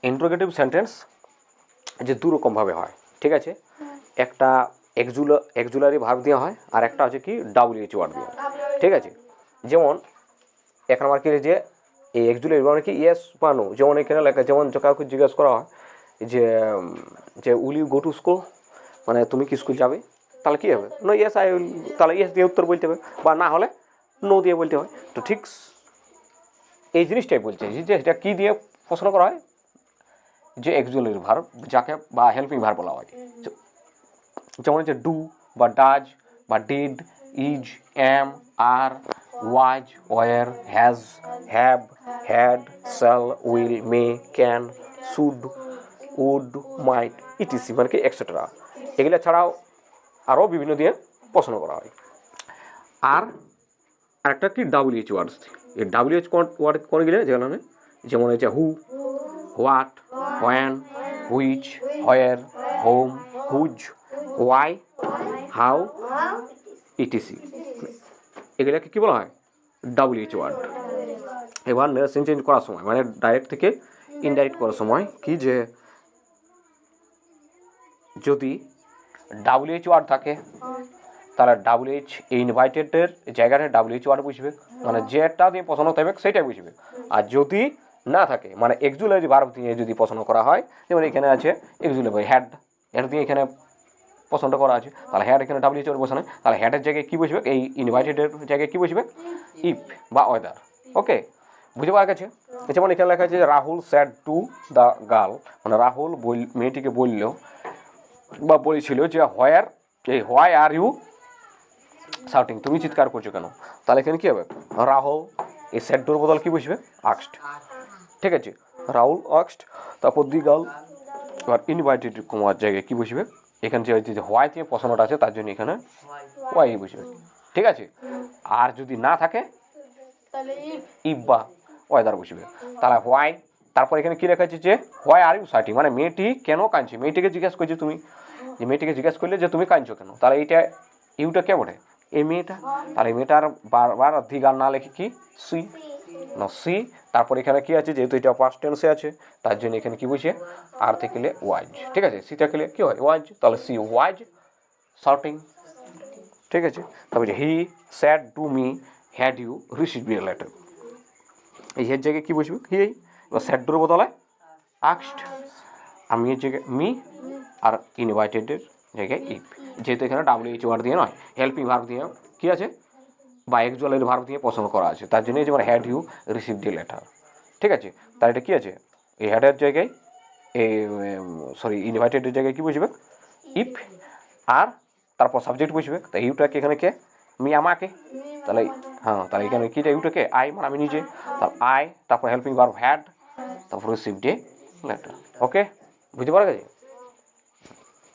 Interrogative sentence যে দু রকমভাবে হয়, ঠিক আছে। একটা এক্সুলারি ভার্ব দিয়ে হয়, আর একটা হচ্ছে কি ডাব্লিউএইচ ওয়ার্ড দিয়ে, ঠিক আছে। যেমন এখন আমার কি যে এই এক্সুলারি মানে কি ইয়েস বা নো, যেমন এখানে লেখা, যেমন কাউকে জিজ্ঞাসা করা হয় যে যে will you go to school, মানে তুমি কি স্কুল যাবে, তাহলে কী হবে, নো ইয়েস আই উইল, তাহলে ইয়েস দিয়ে উত্তর বলতে হবে, বা না হলে নো দিয়ে বলতে হয়। তো ঠিক এই জিনিসটাই বলছে যে এটা কী দিয়ে প্রশ্ন করা হয়, যে এক্সুলারি ভার্ব যাকে বা হেল্পিং ভার্ব বলা হয়, যেমন হচ্ছে ডু বা ডাজ বা did, is, am, are, was, were, has, have, had, shall, will, may, can, should, would, might, ETC, মানে কি এক্সেট্রা। এগুলো ছাড়াও আরও বিভিন্ন দিয়ে প্রশ্ন করা হয়। আর আরেকটা কি ডাব্লিউএইচ ওয়ার্ডস, এই ডাব্লিউএইচ ওয়ার্ড কোনগুলো যেগুলো, যেমন হচ্ছে who, what, when, which, where, home, whose, why, how, etc, এগুলোকে কী বলা হয়, ডাব্লিউএইচ ওয়ার্ড। এবার সেন্টেন্স চেঞ্জ করার সময়, মানে ডাইরেক্ট থেকে ইনডাইরেক্ট করার সময় কি, যে যদি ডাব্লিউএইচ ওয়ার্ড থাকে তাহলে ডাব্লিউএইচ ইনভাইটেডের জায়গাটা ডাব্লিউএইচ ওয়ার্ড বুঝবে, মানে যেটা দিয়ে প্রশ্ন থাকবে সেটাই বুঝবে। আর যদি না থাকে, মানে এক্সুলারি ভার্ব দিয়ে যদি প্রশ্ন করা হয়, যেমন এখানে আছে এক্সুলারি হ্যাড, হ্যাড দিয়ে এখানে প্রশ্নটা করা আছে, তাহলে হ্যাড এখানে ডাব্লিউএইচ ওয়ার্ড বসানো, তাহলে হ্যাডের জায়গায় কী বসবে, এই ইনভাইটেডের জায়গায় কী বসবে, ইফ বা ওয়েদার। ওকে, বুঝতে পারা গেছে। যেমন এখানে লেখা আছে Rahul sad to the girl, মানে রাহুল মেয়েটিকে বলল বা বলেছিল যে হোয়ার, এই হোয়াই আর ইউ শাউটিং, তুমি চিৎকার করছো কেন, তাহলে এখানে কী হবে, রাহুল এই স্যাড টুর বদল কী বসবে, আক্সড, ঠিক আছে। রাহুল আক্সড, তারপর দি গার্ল, এবার ইনভাইটেড কুমার জায়গায় কী বসবে, এখানে যে হোয়াই দিয়ে প্রশ্নটা আছে তার জন্য এখানে হোয়াই বসবে, ঠিক আছে। আর যদি না থাকে ইফ বা ওয়েদার বসবে, তাহলে হোয়াই, তারপর এখানে কী লেখা আছে যে হোয়াই আর ইউ শাউটিং, মানে মেয়েটি কেন কাঁদছে, মেয়েটিকে জিজ্ঞাসা করছো তুমি, যে মেয়েটিকে জিজ্ঞাসা করলে যে তুমি কাঁদছো কেন, তাহলে এইটা ইউটা কে বটে, এই মেয়েটা, তাহলে মেয়েটার বারবার অধিকার না লেখে কি সি, না সি, তারপর এখানে কি আছে, যেহেতু এটা পাস্ট টেন্সে আছে তার জন্য এখানে কি বসে আর থেকে ওয়াজ, ঠিক আছে। সি থাকলে কি হয় ওয়াজ, তাহলে সি ওয়াজ শাউটিং, ঠিক আছে। তারপর he said to me had you received a letter, এই হের জায়গায় কী বসবে হি, এবার স্যাড টুর বদলে আক্সড, আর মির জায়গায় মি, আর ইনভাইটেডের জায়গায় ইফ, যেহেতু এখানে ডাব্লিউএইচ ওয়ার্ড দিয়ে নয় হেল্পিং ভার্ব দিয়ে কী আছে বা এক্সুয়ালারি ভার্ব দিয়ে প্রশ্ন করা আছে, তার জন্য যেমন had you received a letter, ঠিক আছে। তার এটা কী আছে, এই হ্যাডের জায়গায় এই ইনভাইটেডের জায়গায় কী বসবে ইফ, আর তারপর সাবজেক্ট বসবে, তা ইউটাকে এখানে কে, মি আমাকে, তাহলে হ্যাঁ, তাহলে এখানে কীটা ইউটাকে আই, মানে আমি নিজে, তার আই, তারপর হেল্পিং ভার্ব হ্যাড, তারপর রিসিভড এ লেটার। ওকে, বুঝতে পারা গেছে।